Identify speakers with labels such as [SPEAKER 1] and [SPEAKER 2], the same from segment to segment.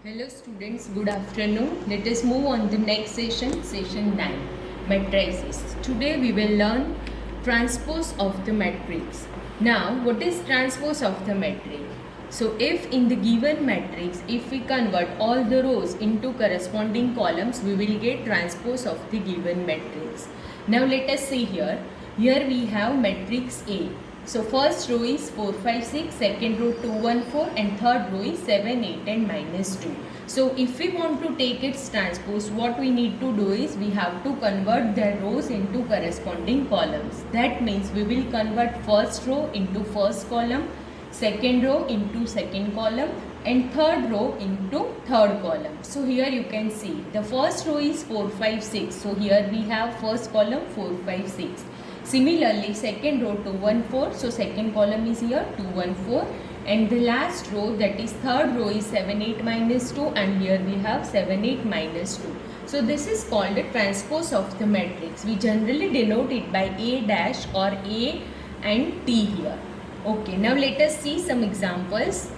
[SPEAKER 1] Hello students, good afternoon. Let us move on the next session, session 9, matrices. Today we will learn transpose of the matrix. Now, what is transpose of the matrix? So, if in the given matrix, if we convert all the rows into corresponding columns, we will get transpose of the given matrix. Now, let us see here. Here we have matrix A. So first row is 4, 5, 6, second row 2, 1, 4 and third row is 7, 8 and minus 2. So if we want to take its transpose, what we need to do is we have to convert the rows into corresponding columns. That means we will convert first row into first column, second row into second column and third row into third column. So here you can see the first row is 4, 5, 6. So here we have first column 4, 5, 6. Similarly, second row 2, 1, 4. So second column is here 2, 1, 4. And the last row, that is third row, is 7, 8 minus 2. And here we have 7, 8 minus 2. So this is called a transpose of the matrix. We generally denote it by A dash or A and T here. Okay, now let us see some examples.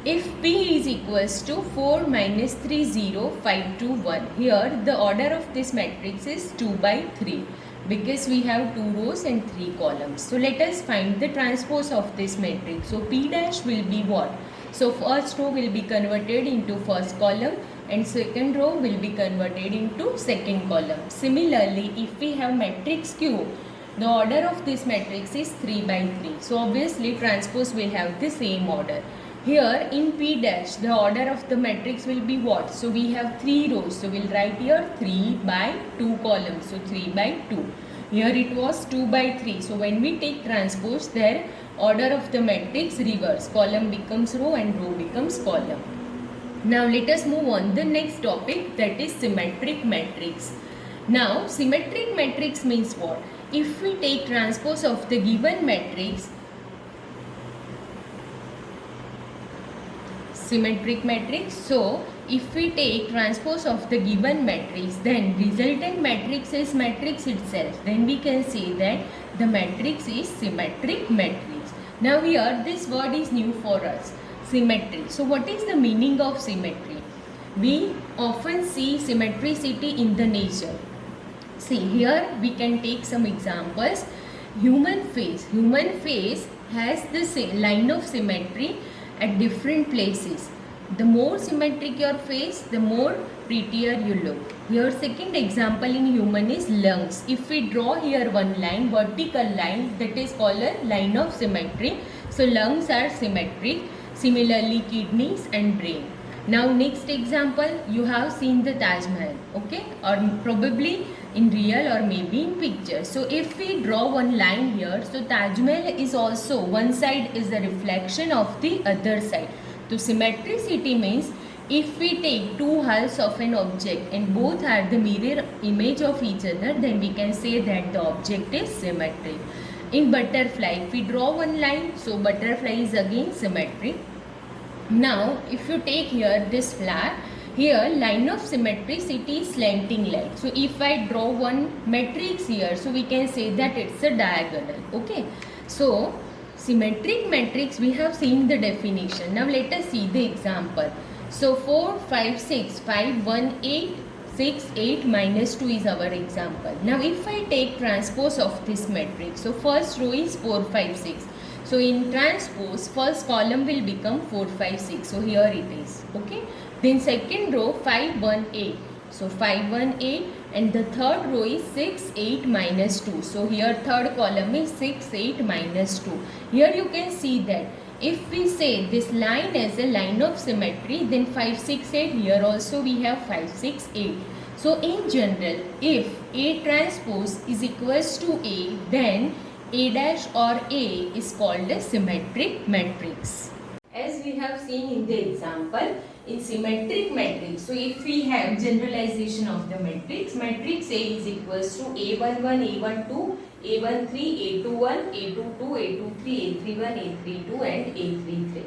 [SPEAKER 1] If P is equals to 4 minus 3, 0, 5, 2, 1. Here the order of this matrix is 2 by 3. Because we have 2 rows and 3 columns. So let us find the transpose of this matrix. So P dash will be what? So first row will be converted into first column and second row will be converted into second column. Similarly, if we have matrix Q, the order of this matrix is 3 by 3. So obviously transpose will have the same order. Here in P dash, the order of the matrix will be what? So we have 3 rows. So we'll write here 3 by 2 columns. So 3 by 2. Here it was 2 by 3. So when we take transpose, their order of the matrix reverse. Column becomes row and row becomes column. Now let us move on the next topic, that is symmetric matrix. Now symmetric matrix means what? If we take transpose of the given matrix, symmetric matrix. So if we take transpose of the given matrix, then resultant matrix is matrix itself. Then we can say that the matrix is symmetric matrix. Now here this word is new for us, symmetry. So what is the meaning of symmetry? We often see symmetricity in the nature. See here we can take some examples. Human face has the line of symmetry at different places. The more symmetric your face, the more prettier you look. Here second example in human is lungs. If we draw here one line, vertical line, that is called a line of symmetry. So lungs are symmetric. Similarly kidneys and brain. Now next example, you have seen the Taj Mahal, okay, or probably in real or maybe in picture. So if we draw one line here, so Taj Mahal is also, one side is a reflection of the other side. So symmetricity means if we take two hulls of an object and both are the mirror image of each other, then we can say that the object is symmetric. In butterfly, if we draw one line, so butterfly is again symmetric. Now if you take here this flower, here line of symmetricity is slanting line. So if I draw one matrix here, so we can say that it's a diagonal. Okay. So symmetric matrix, we have seen the definition. Now let us see the example. So 4, 5, 6, 5, 1, 8, 6, 8 minus 2 is our example. Now if I take transpose of this matrix, so first row is 4, 5, 6. So in transpose, first column will become 4, 5, 6. So here it is. Okay. Then second row 5, 1, 8. So 5, 1, 8. And the third row is 6, 8 minus 2. So here third column is 6, 8 minus 2. Here you can see that if we say this line as a line of symmetry, then 5, 6, 8. Here also we have 5, 6, 8. So in general, if A transpose is equals to A, then A dash or A is called a symmetric matrix. As we have seen in the example, in symmetric matrix, so if we have generalization of the matrix, matrix A is equals to A11, A12, A13, A21, A22, A23, A31, A32 and A33.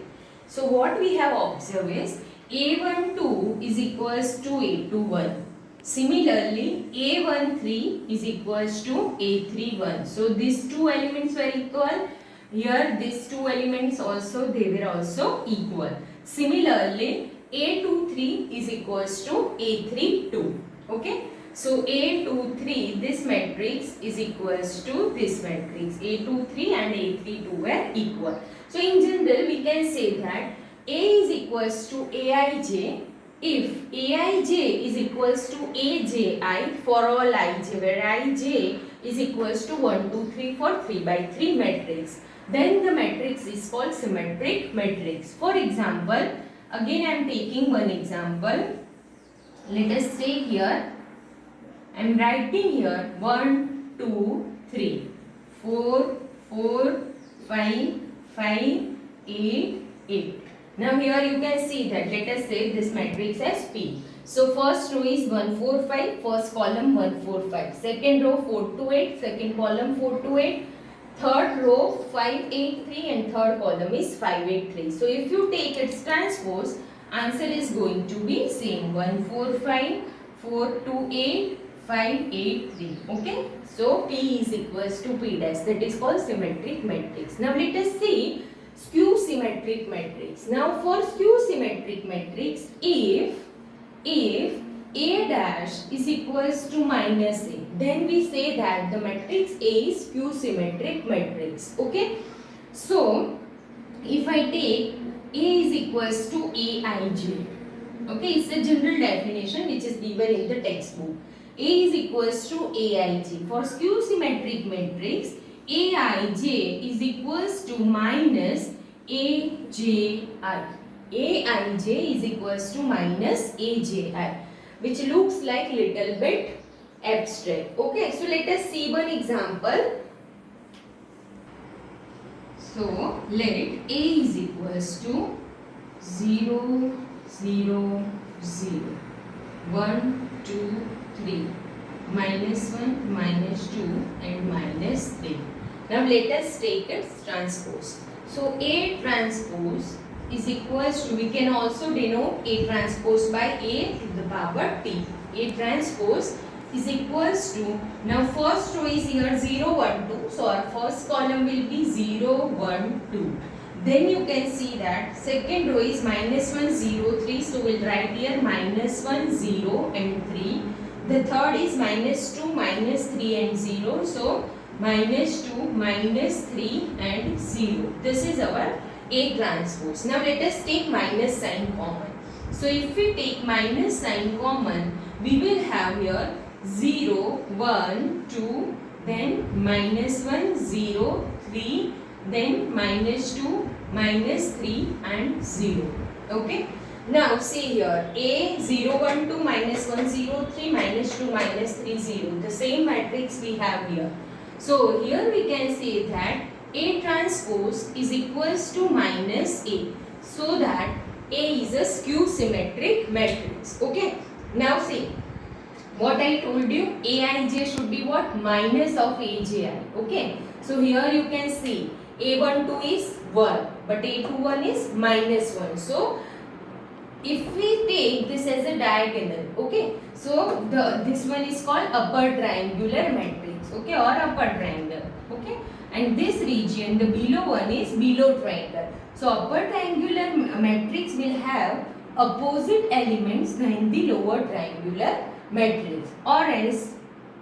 [SPEAKER 1] So what we have observed is A12 is equals to A21. Similarly, A13 is equals to A31. So these two elements were equal. Here these two elements also, they were also equal. Similarly, A23 is equals to A32. Okay. So A23, this matrix is equals to this matrix. A23 and A32 were equal. So in general, we can say that A is equals to Aij if Aij is equals to Aj for all ij, where ij is equals to 1, 2, 3 for 3 by 3 matrix. Then the matrix is called symmetric matrix. For example, again I am taking one example. Let us take here. I am writing here 1, 2, 3, 4, 4, 5, 5, 8, 8. Now here you can see that let us say this matrix as P. So first row is 1, 4, 5, first column 1, 4, 5. Second row 4 to 8, second column 4 to 8. Third row 5, 8, 3 and third column is 5, 8, 3. So if you take its transpose, answer is going to be same 1, 4, 5, 4, 2, 8, 5, 8, 3. Okay. So P is equals to P dash. That is called symmetric matrix. Now let us see skew symmetric matrix. Now for skew symmetric matrix, if A dash is equals to minus A, then we say that the matrix A is skew symmetric matrix. Okay. So if I take A is equals to Aij. Okay, it's a general definition which is given in the textbook. A is equals to Aij. For skew symmetric matrix, Aij is equals to minus Aji. Aij is equals to minus Aji, which looks like little bit abstract. Okay, so let us see one example. So let A is equals to 0, 0, 0, 1, 2, 3, minus 1, minus 2 and minus 3. Now let us take its transpose. So A transpose is equals to, we can also denote A transpose by A to the power T. A transpose is equals to, now first row is here 0, 1, 2. So our first column will be 0, 1, 2. Then you can see that second row is minus 1, 0, 3. So we'll write here minus 1, 0 and 3. The third is minus 2, minus 3 and 0. So minus 2, minus 3 and 0. This is our A transpose. Now let us take minus sign common. So if we take minus sign common, we will have here 0, 1, 2, then minus 1, 0, 3, then minus 2, minus 3 and 0. Okay. Now see here A 0, 1, 2, minus 1, 0, 3, minus 2, minus 3, 0. The same matrix we have here. So here we can say that A transpose is equals to minus A. So that A is a skew symmetric matrix. Okay. Now see what I told you, Aij should be what? Minus of Aj. Okay. So here you can see A12 is 1 but A21 is minus 1. So if we take this as a diagonal, okay, so this one is called upper triangular matrix, okay, or upper triangle, okay, and this region, the below one is below triangle. So upper triangular matrix will have opposite elements than the lower triangular matrix, or else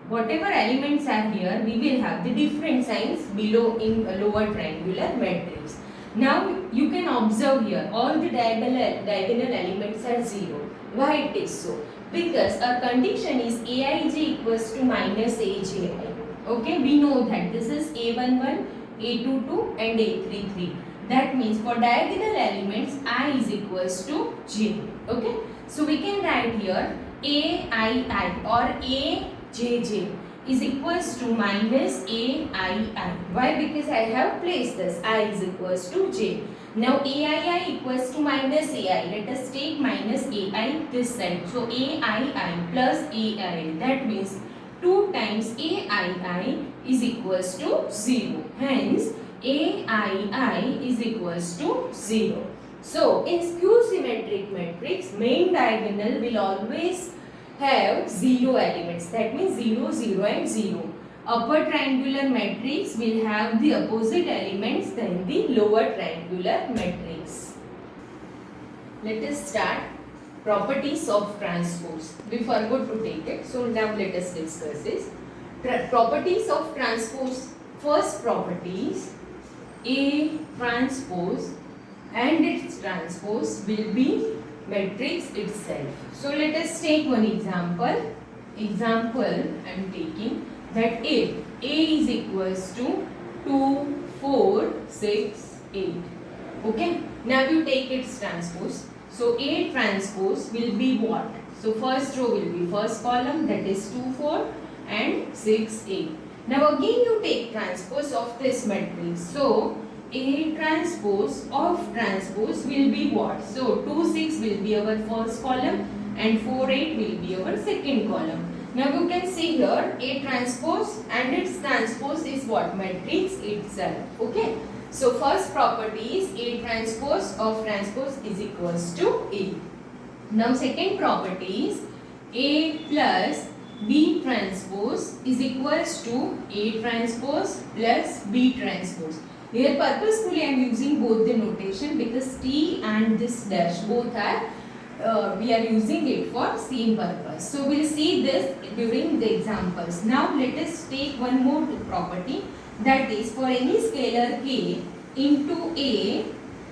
[SPEAKER 1] whatever elements are here, we will have the different signs below in a lower triangular matrix. Now you can observe here all the diagonal elements are 0. Why it is so? Because our condition is Aij equals to minus Aj. Okay, we know that this is A11, A22 and A33. That means for diagonal elements I is equals to J. Okay, so we can write here Aii or Ajj is equals to minus Aii. Why? Because I have placed this I is equals to J. Now Aii equals to minus Ai. Let us take minus Ai this side. So Aii plus Ai. That means 2 times Aii is equals to 0. Hence Aii is equals to 0. So in skew symmetric matrix, main diagonal will always have 0 elements. That means 0, 0 and 0. Upper triangular matrix will have the opposite elements than the lower triangular matrix. Let us start. properties of transpose. We forgot to take it. So now let us discuss this. Properties of transpose. First properties, A transpose and its transpose will be matrix itself. So let us take one example. Example I am taking that if A is equals to 2, 4, 6, 8. Okay. Now you take its transpose. So A transpose will be what? So first row will be first column, that is 2, 4 and 6, 8. Now again you take transpose of this matrix. So A transpose of transpose will be what? So 2, 6 will be our first column and 4, 8 will be our second column. Now you can see here A transpose and its transpose is what? Matrix itself. Okay. So first property is A transpose of transpose is equals to A. Now second property is A plus B transpose is equals to A transpose plus B transpose. Here purposefully I am using both the notation because T and this dash both are we are using it for same purpose. So we will see this during the examples. Now let us take one more property, that is for any scalar k into A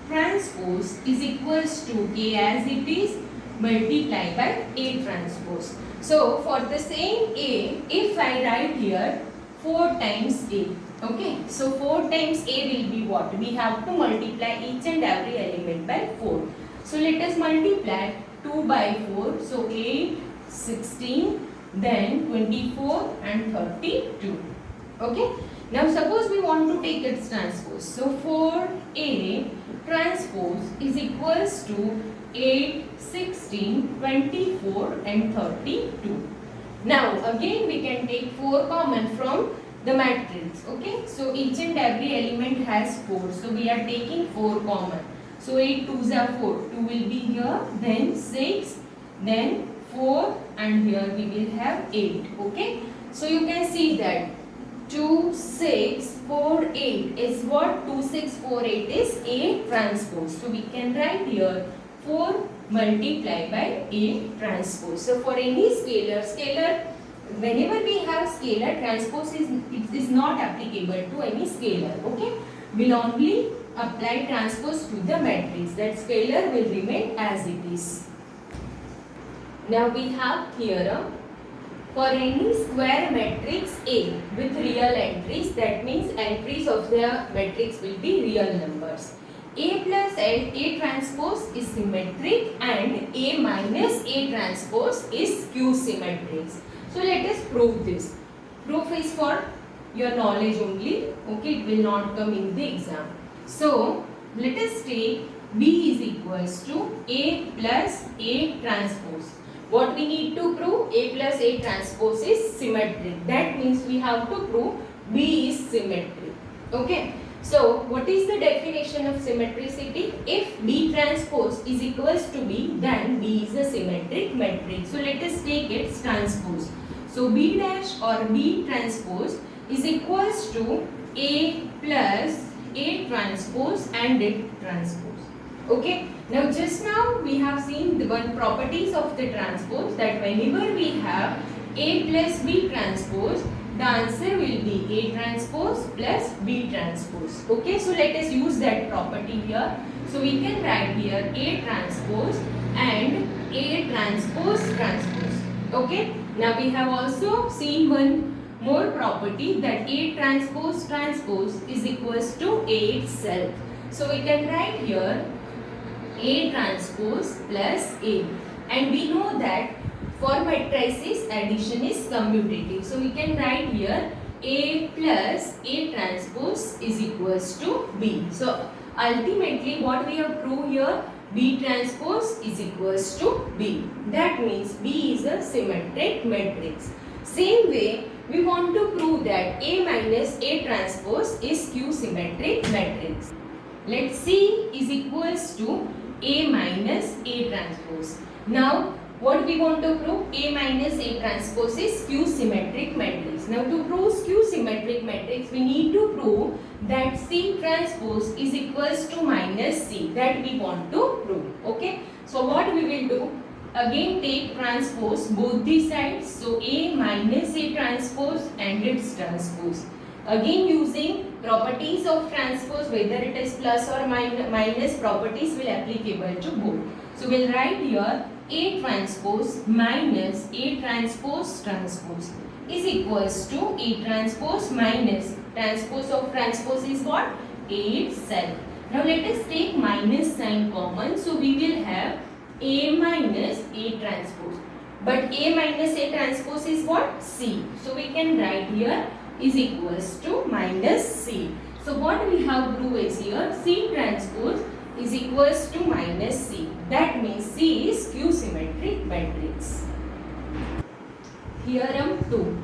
[SPEAKER 1] transpose is equals to k as it is multiplied by A transpose. So for the same A, if I write here 4 times A, okay, so 4 times A will be what? We have to multiply each and every element by 4. So let us multiply 2 by 4. So 8, 16, then 24 and 32. Okay. Now suppose we want to take its transpose. So 4A transpose is equals to 8, 16, 24 and 32. Now again we can take 4 common from the matrix. Okay. So each and every element has 4. So we are taking 4 common. So 8 2s are 4. 2 will be here, then 6, then 4 and here we will have 8. Okay. So you can see that 2, 6, 4, 8 is what? 2, 6, 4, 8 is A transpose. So we can write here 4 multiplied by A transpose. So for any scalar, whenever we have scalar, transpose is not applicable to any scalar. Okay. We'll only apply transpose to the matrix. That scalar will remain as it is. Now we have here for any square matrix A with real entries, that means entries of the matrix will be real numbers. A plus A transpose is symmetric and A minus A transpose is skew symmetric. So let us prove this. Proof is for your knowledge only. Okay, it will not come in the exam. So let us take B is equals to A plus A transpose. What we need to prove? A plus A transpose is symmetric. That means we have to prove B is symmetric. Okay. So what is the definition of symmetricity? If B transpose is equals to B, then B is a symmetric matrix. So let us take its transpose. So B dash or B transpose is equals to A plus A transpose and it transpose. Okay. Now just now we have seen the one properties of the transpose, that whenever we have A plus B transpose, the answer will be A transpose plus B transpose. Okay, so let us use that property here. So we can write here A transpose and A transpose transpose. Okay, now we have also seen one more property, that A transpose transpose is equals to A itself. So we can write here A transpose plus A, and we know that for matrices addition is commutative. So we can write here A plus A transpose is equals to B. So ultimately what we have proved here, B transpose is equals to B. That means B is a symmetric matrix. Same way we want to prove that A minus A transpose is skew symmetric matrix. Let C is equals to A minus A transpose. Now what we want to prove? A minus A transpose is skew symmetric matrix. Now to prove skew symmetric matrix, we need to prove that C transpose is equals to minus C. That we want to prove. Okay. So what we will do? again take transpose both the sides. So A minus A transpose and its transpose. Again using properties of transpose, whether it is plus or minus properties will applicable to both. So we'll write here A transpose minus A transpose transpose is equals to A transpose minus transpose of transpose is what? A itself. Now let us take minus sign common. So we will have A minus A transpose. But A minus A transpose is what? C. So we can write here is equals to minus C. So what we have to do is here C transpose is equals to minus C. That means C is skew symmetric matrix. Theorem 2.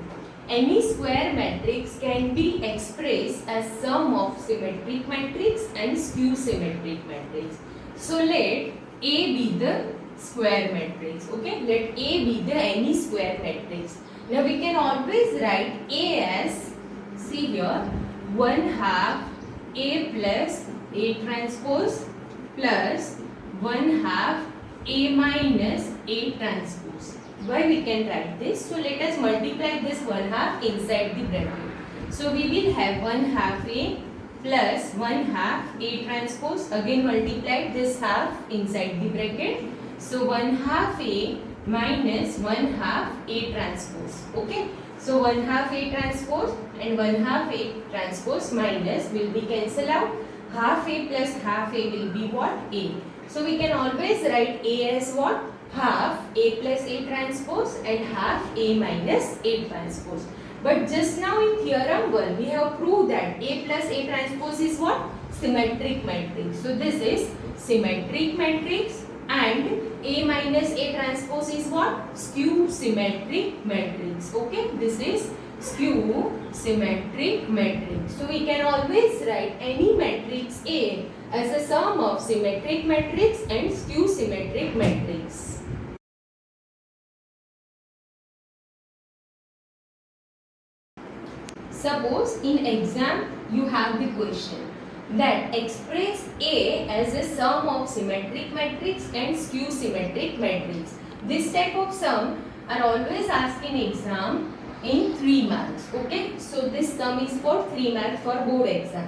[SPEAKER 1] Any square matrix can be expressed as sum of symmetric matrix and skew symmetric matrix. So let A be the square matrix. Okay, let A be the any square matrix. Now we can always write A as, see here, 1/2 A plus A transpose plus 1/2 A minus A transpose. Why we can write this? So let us multiply this 1/2 inside the bracket. So we will have 1/2 A plus 1/2 A transpose. Again multiply this half inside the bracket. So 1/2 A minus 1/2 A transpose. Okay. So 1/2 A transpose and 1/2 A transpose minus will be cancelled out. Half A plus half A will be what? A. So we can always write A as what? Half A plus A transpose and half A minus A transpose. But just now in theorem 1 we have proved that A plus A transpose is what? Symmetric matrix. So this is symmetric matrix and A minus A transpose is what? Skew symmetric matrix. Okay, this is skew symmetric matrix. So we can always write any matrix A as a sum of symmetric matrix and skew symmetric matrix. Suppose in exam you have the question that express A as a sum of symmetric matrix and skew symmetric matrix. This type of sum are always asked in exam in 3 marks. Okay, so this sum is for 3 marks for board exam.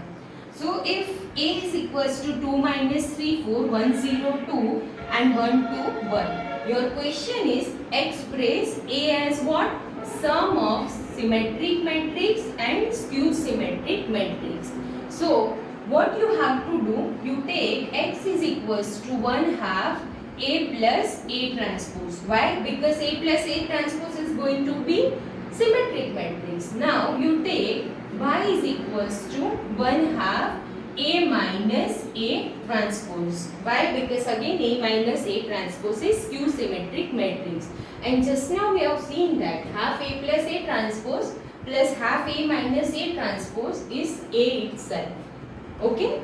[SPEAKER 1] So if A is equals to 2 minus 3 4 1 0 2 and 1 2 1, your question is express A as what? Sum of symmetric matrix and skew symmetric matrix. So what you have to do, you take x is equals to 1/2 A plus A transpose. Why? Because A plus A transpose is going to be symmetric matrix. Now you take y is equals to 1/2 A minus A transpose. Why? Because again A minus A transpose is skew symmetric matrix. And just now we have seen that half A plus A transpose plus half A minus A transpose is A itself. Okay.